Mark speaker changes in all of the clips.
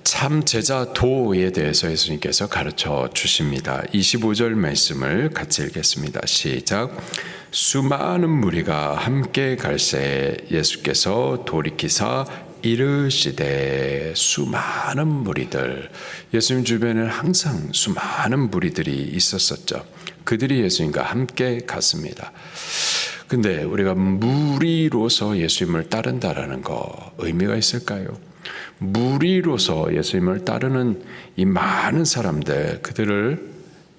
Speaker 1: 참 제자도에 대해서 예수님께서 가르쳐 주십니다. 25절 말씀을 같이 읽겠습니다. 시작. 수많은 무리가 함께 갈새 예수께서 돌이키사 이르시되. 수많은 무리들, 예수님 주변에는 항상 수많은 무리들이 있었었죠. 그들이 예수님과 함께 갔습니다. 근데 우리가 무리로서 예수님을 따른다라는 거 의미가 있을까요? 무리로서 예수님을 따르는 이 많은 사람들, 그들을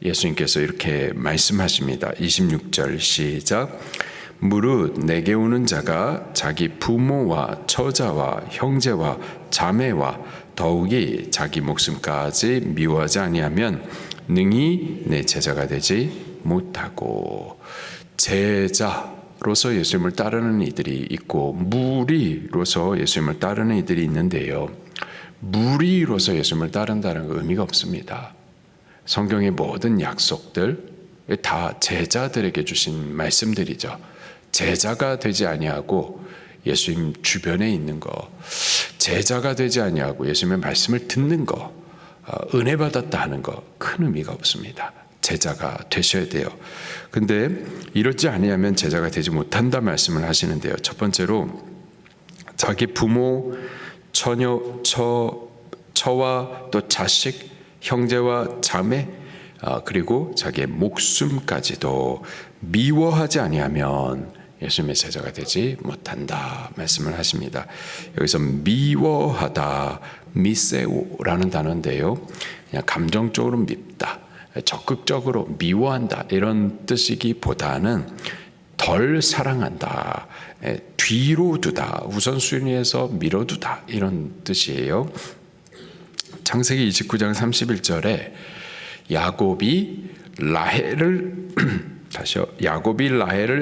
Speaker 1: 예수님께서 이렇게 말씀하십니다. 26절 시작. 무릇 내게 오는 자가 자기 부모와 처자와 형제와 자매와 더욱이 자기 목숨까지 미워하지 아니하면 능히 내 제자가 되지 못하고. 제자로서 예수님을 따르는 이들이 있고 무리로서 예수님을 따르는 이들이 있는데요, 무리로서 예수님을 따른다는 건 의미가 없습니다. 성경의 모든 약속들 다 제자들에게 주신 말씀들이죠. 제자가 되지 아니하고 예수님 주변에 있는 거, 제자가 되지 아니하고 예수님의 말씀을 듣는 거, 은혜 받았다 하는 거 큰 의미가 없습니다. 제자가 되셔야 돼요. 근데 이렇지 아니하면 제자가 되지 못한다 말씀을 하시는데요. 첫 번째로 자기 부모, 처와 또 자식, 형제와 자매, 그리고 자기의 목숨까지도 미워하지 아니하면 예수님의 제자가 되지 못한다 말씀을 하십니다. 여기서 미워하다, 미세오라는 단어인데요, 그냥 감정적으로 밉다, 적극적으로 미워한다 이런 뜻이기보다는 덜 사랑한다, 뒤로 두다, 우선순위에서 미뤄두다 이런 뜻이에요. 창세기 29장 31절에 야곱이 라헬을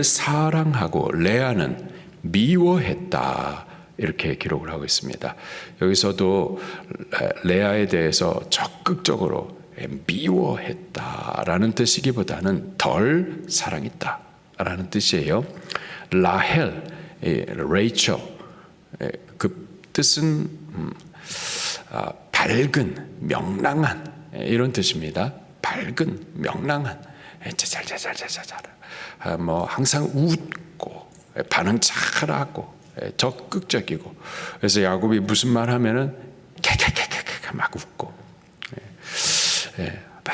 Speaker 1: 사랑하고 레아는 미워했다 이렇게 기록을 하고 있습니다. 여기서도 레아에 대해서 적극적으로 미워했다라는 뜻이기보다는 덜 사랑했다라는 뜻이에요. 라헬, 레이첼, 그 뜻은 밝은, 명랑한 이런 뜻입니다. 밝은, 명랑한, 뭐 항상 웃고 반응 잘하고 적극적이고. 그래서 야곱이 무슨 말 하면은 막 웃고,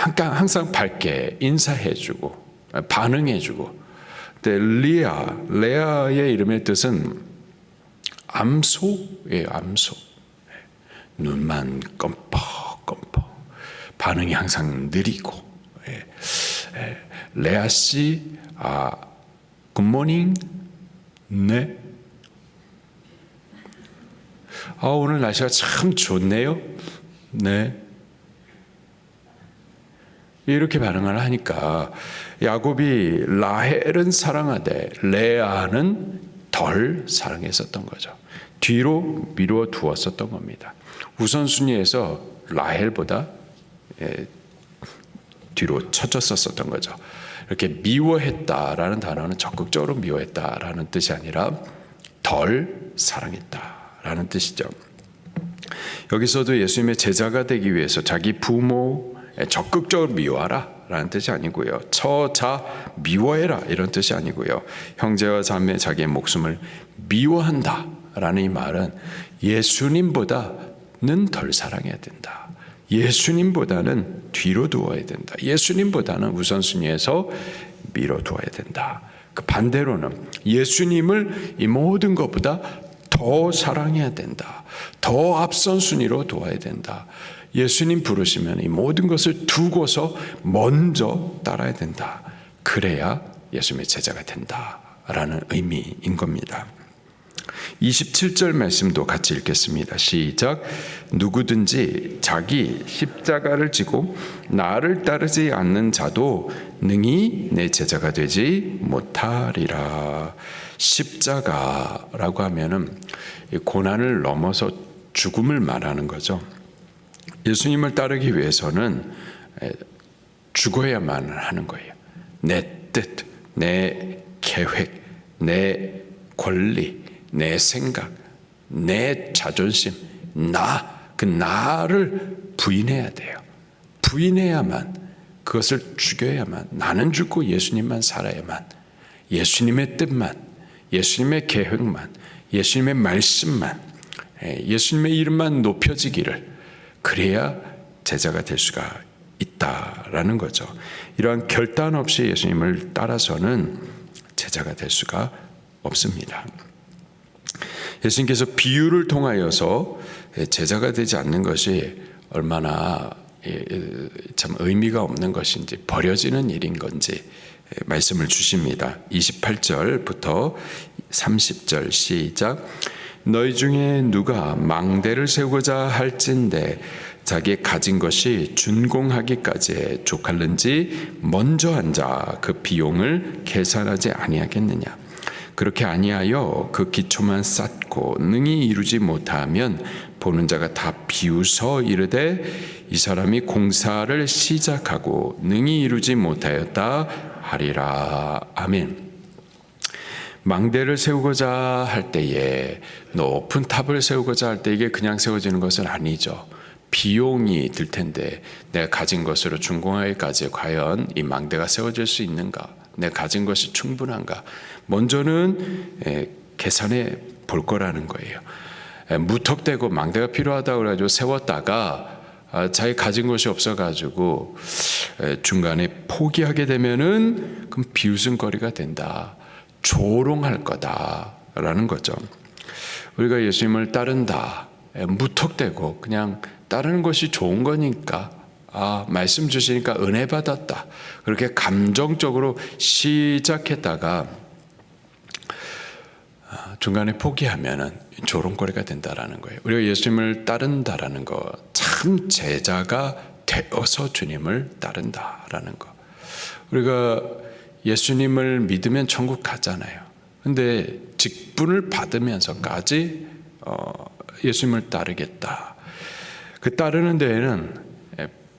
Speaker 1: 항상 밝게 인사해주고 반응해주고. 근데 레아의 이름의 뜻은 암소예요. 암소. 눈만 껌뻑껌뻑, 반응이 항상 느리고. 레아 씨, 굿모닝. 네. 오늘 날씨가 참 좋네요. 네. 이렇게 반응을 하니까 야곱이 라헬은 사랑하되 레아는 덜 사랑했었던 거죠. 뒤로 미루어 두었었던 겁니다. 우선순위에서 라헬보다 뒤로 쳐졌었던 거죠. 이렇게 미워했다라는 단어는 적극적으로 미워했다라는 뜻이 아니라 덜 사랑했다라는 뜻이죠. 여기서도 예수님의 제자가 되기 위해서 자기 부모 적극적으로 미워하라 라는 뜻이 아니고요, 처자 미워해라 이런 뜻이 아니고요, 형제와 자매 자기의 목숨을 미워한다 라는 이 말은 예수님보다는 덜 사랑해야 된다, 예수님보다는 뒤로 두어야 된다, 예수님보다는 우선순위에서 밀어두어야 된다. 그 반대로는 예수님을 이 모든 것보다 더 사랑해야 된다, 더 앞선 순위로 두어야 된다. 예수님 부르시면 이 모든 것을 두고서 먼저 따라야 된다. 그래야 예수님의 제자가 된다라는 의미인 겁니다. 27절 말씀도 같이 읽겠습니다. 시작. 누구든지 자기 십자가를 지고 나를 따르지 않는 자도 능히 내 제자가 되지 못하리라. 십자가라고 하면은 고난을 넘어서 죽음을 말하는 거죠. 예수님을 따르기 위해서는 죽어야만 하는 거예요. 내 뜻, 내 계획, 내 권리, 내 생각, 내 자존심, 나 그 나를 부인해야 돼요. 부인해야만, 그것을 죽여야만, 나는 죽고 예수님만 살아야만, 예수님의 뜻만, 예수님의 계획만, 예수님의 말씀만, 예수님의 이름만 높여지기를, 그래야 제자가 될 수가 있다라는 거죠. 이러한 결단 없이 예수님을 따라서는 제자가 될 수가 없습니다. 예수님께서 비유를 통하여서 제자가 되지 않는 것이 얼마나 참 의미가 없는 것인지, 버려지는 일인 건지 말씀을 주십니다. 28절부터 30절 시작. 너희 중에 누가 망대를 세우고자 할진대 자기 가진 것이 준공하기까지 족할는지 먼저 앉아 그 비용을 계산하지 아니하겠느냐. 그렇게 아니하여 그 기초만 쌓고 능히 이루지 못하면 보는 자가 다 비웃어 이르되 이 사람이 공사를 시작하고 능히 이루지 못하였다 하리라. 아멘. 망대를 세우고자 할 때에, 높은 탑을 세우고자 할 때 이게 그냥 세워지는 것은 아니죠. 비용이 들 텐데 내가 가진 것으로 준공하기까지 과연 이 망대가 세워질 수 있는가? 내가 가진 것이 충분한가? 먼저는 계산해 볼 거라는 거예요. 무턱대고 망대가 필요하다고 그래가지고 세웠다가 자기 가진 것이 없어가지고 중간에 포기하게 되면은 그럼 비웃음거리가 된다. 조롱할 거다라는 거죠. 우리가 예수님을 따른다. 무턱대고 그냥 따르는 것이 좋은 거니까, 말씀 주시니까 은혜 받았다, 그렇게 감정적으로 시작했다가 중간에 포기하면은 조롱거리가 된다라는 거예요. 우리가 예수님을 따른다라는 거, 참 제자가 되어서 주님을 따른다라는 거. 우리가 예수님을 믿으면 천국 가잖아요. 근데 직분을 받으면서까지 예수님을 따르겠다. 그 따르는 데에는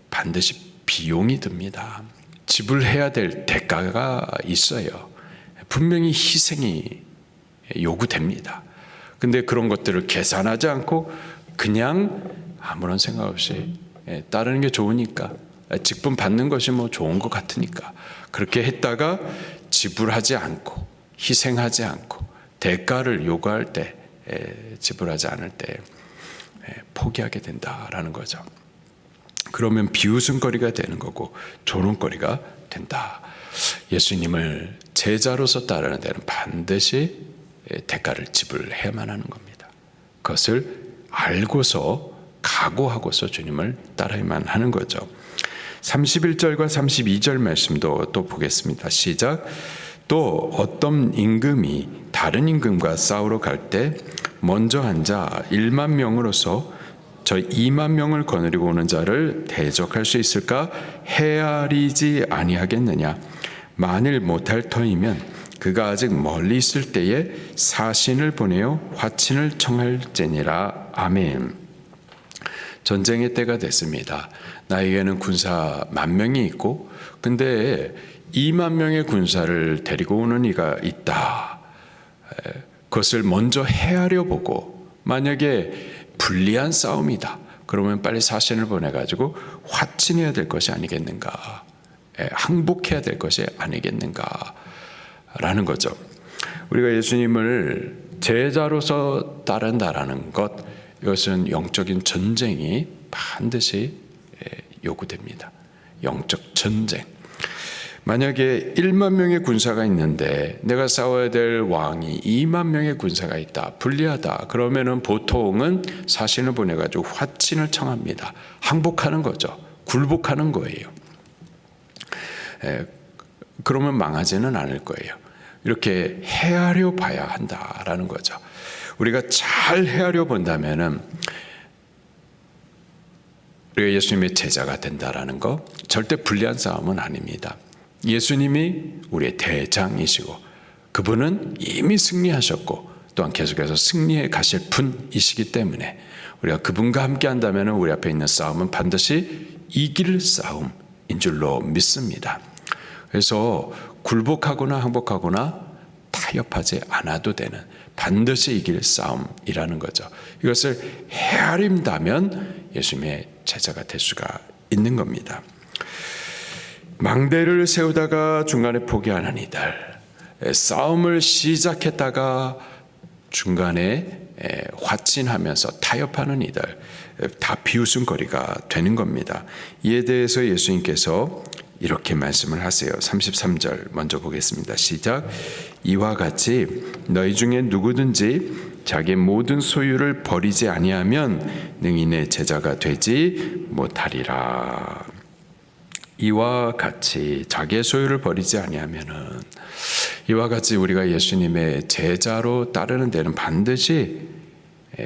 Speaker 1: 반드시 비용이 듭니다. 지불해야 될 대가가 있어요. 분명히 희생이 요구됩니다. 근데 그런 것들을 계산하지 않고 그냥 아무런 생각 없이 따르는 게 좋으니까, 직분 받는 것이 뭐 좋은 것 같으니까 그렇게 했다가 지불하지 않고, 희생하지 않고, 대가를 요구할 때, 지불하지 않을 때 포기하게 된다라는 거죠. 그러면 비웃음거리가 되는 거고 조롱거리가 된다. 예수님을 제자로서 따르는 데는 반드시 대가를 지불해야만 하는 겁니다. 그것을 알고서, 각오하고서 주님을 따라야만 하는 거죠. 31절과 32절 말씀도 또 보겠습니다. 시작. 또 어떤 임금이 다른 임금과 싸우러 갈 때 먼저 앉아 1만 명으로서 저 2만 명을 거느리고 오는 자를 대적할 수 있을까 헤아리지 아니하겠느냐. 만일 못할 터이면 그가 아직 멀리 있을 때에 사신을 보내어 화친을 청할지니라. 아멘. 전쟁의 때가 됐습니다. 나에게는 군사 10,000명이 있고, 근데 2만 명의 군사를 데리고 오는 이가 있다. 그것을 먼저 헤아려 보고, 만약에 불리한 싸움이다, 그러면 빨리 사신을 보내가지고 화친해야 될 것이 아니겠는가, 항복해야 될 것이 아니겠는가 라는 거죠. 우리가 예수님을 제자로서 따른다라는 것, 이것은 영적인 전쟁이 반드시 요구됩니다. 영적 전쟁. 만약에 1만 명의 군사가 있는데 내가 싸워야 될 왕이 2만 명의 군사가 있다, 불리하다, 그러면은 보통은 사신을 보내가지고 화친을 청합니다. 항복하는 거죠. 굴복하는 거예요. 그러면 망하지는 않을 거예요. 이렇게 헤아려 봐야 한다라는 거죠. 우리가 잘 헤아려 본다면은 우리가 예수님의 제자가 된다라는 거, 절대 불리한 싸움은 아닙니다. 예수님이 우리의 대장이시고 그분은 이미 승리하셨고 또한 계속해서 승리해 가실 분이시기 때문에 우리가 그분과 함께 한다면 우리 앞에 있는 싸움은 반드시 이길 싸움인 줄로 믿습니다. 그래서 굴복하거나 항복하거나 타협하지 않아도 되는, 반드시 이길 싸움이라는 거죠. 이것을 헤아린다면 예수님의 제자가 될 수가 있는 겁니다. 망대를 세우다가 중간에 포기하는 이들, 싸움을 시작했다가 중간에 화친하면서 타협하는 이들, 다 비웃음거리가 되는 겁니다. 이에 대해서 예수님께서 이렇게 말씀을 하세요. 33절 먼저 보겠습니다. 시작. 이와 같이 너희 중에 누구든지 자기의 모든 소유를 버리지 아니하면 능히 내 제자가 되지 못하리라. 이와 같이 자기의 소유를 버리지 아니하면은, 이와 같이 우리가 예수님의 제자로 따르는 데는 반드시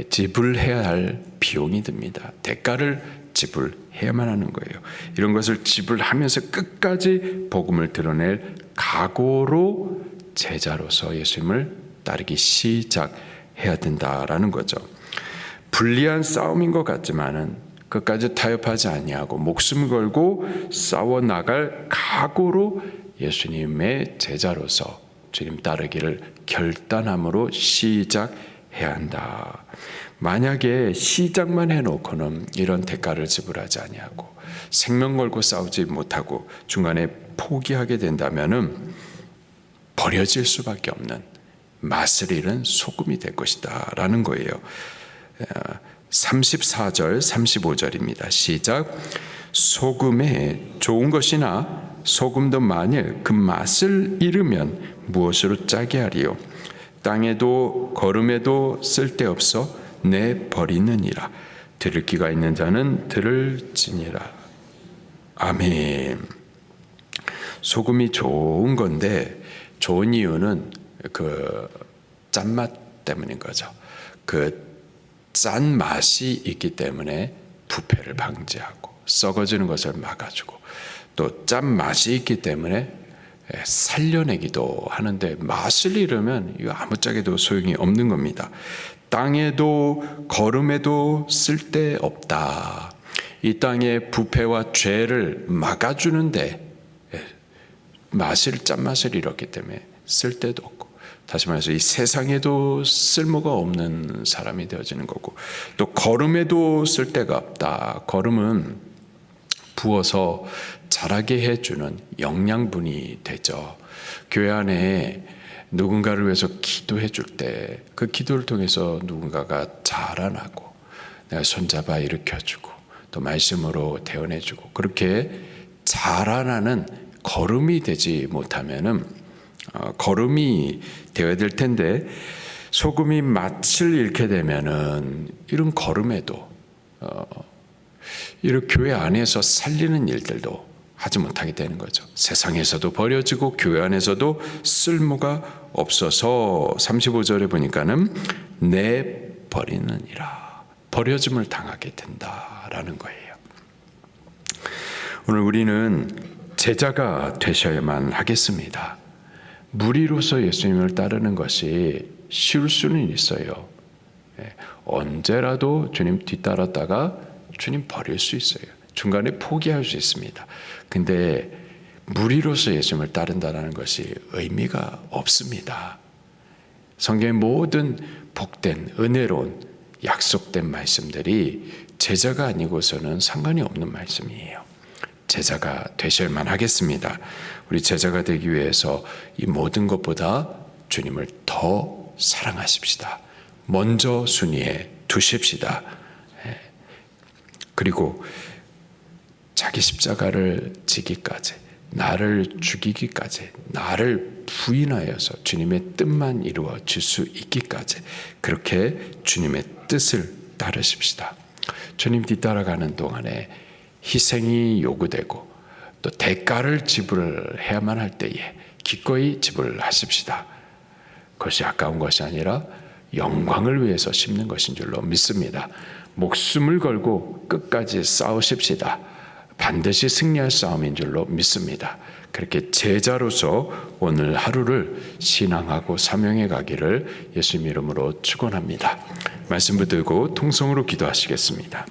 Speaker 1: 지불해야 할 비용이 듭니다. 대가를 지불해야만 하는 거예요. 이런 것을 지불하면서 끝까지 복음을 드러낼 각오로 제자로서 예수님을 따르기 시작해야 된다라는 거죠. 불리한 싸움인 것 같지만은 끝까지 타협하지 아니하고 목숨 걸고 싸워 나갈 각오로 예수님의 제자로서 주님 따르기를 결단함으로 시작해야 한다. 만약에 시작만 해놓고는 이런 대가를 지불하지 아니하고 생명 걸고 싸우지 못하고 중간에 포기하게 된다면은 버려질 수밖에 없는 맛을 잃은 소금이 될 것이다 라는 거예요. 34절 35절입니다. 시작. 소금에 좋은 것이나 소금도 만일 그 맛을 잃으면 무엇으로 짜게 하리요. 땅에도 거름에도 쓸데없어 내 버리느니라. 들을 귀가 있는 자는 들을지니라. 아멘. 소금이 좋은 건데 좋은 이유는 그 짠맛 때문인 거죠. 그 짠 맛이 있기 때문에 부패를 방지하고 썩어지는 것을 막아주고 또 짠 맛이 있기 때문에 살려내기도 하는데 맛을 잃으면 이거 아무짝에도 소용이 없는 겁니다. 땅에도 거름에도 쓸데없다. 이 땅의 부패와 죄를 막아주는데 짠맛을 잃었기 때문에 쓸데도 없고, 다시 말해서 이 세상에도 쓸모가 없는 사람이 되어지는 거고, 또 거름에도 쓸데가 없다. 거름은 부어서 자라게 해주는 영양분이 되죠. 교회 안에 누군가를 위해서 기도해 줄 때 그 기도를 통해서 누군가가 자라나고 내가 손잡아 일으켜주고 또 말씀으로 대언해주고 그렇게 자라나는 거름이 되지 못하면은 거름이 되어야 될 텐데, 소금이 맛을 잃게 되면은 이런 거름에도 이런 교회 안에서 살리는 일들도 하지 못하게 되는 거죠. 세상에서도 버려지고 교회 안에서도 쓸모가 없어서 35절에 보니까는 내버리느니라. 버려짐을 당하게 된다라는 거예요. 오늘 우리는 제자가 되셔야만 하겠습니다. 무리로서 예수님을 따르는 것이 쉬울 수는 있어요. 언제라도 주님 뒤따랐다가 주님 버릴 수 있어요. 중간에 포기할 수 있습니다. 근데 무리로서 예수님을 따른다는 것이 의미가 없습니다. 성경의 모든 복된 은혜로운 약속된 말씀들이 제자가 아니고서는 상관이 없는 말씀이에요. 제자가 되실만 하겠습니다. 우리 제자가 되기 위해서 이 모든 것보다 주님을 더 사랑하십시다. 먼저 순위에 두십시다. 그리고 자기 십자가를 지기까지, 나를 죽이기까지, 나를 부인하여서 주님의 뜻만 이루어질 수 있기까지 그렇게 주님의 뜻을 따르십시다. 주님 뒤따라가는 동안에 희생이 요구되고 또 대가를 지불해야만 할 때에 기꺼이 지불하십시다. 그것이 아까운 것이 아니라 영광을 위해서 심는 것인 줄로 믿습니다. 목숨을 걸고 끝까지 싸우십시다. 반드시 승리할 싸움인 줄로 믿습니다. 그렇게 제자로서 오늘 하루를 신앙하고 사명해 가기를 예수님 이름으로 축원합니다. 말씀 붙들고 통성으로 기도하시겠습니다.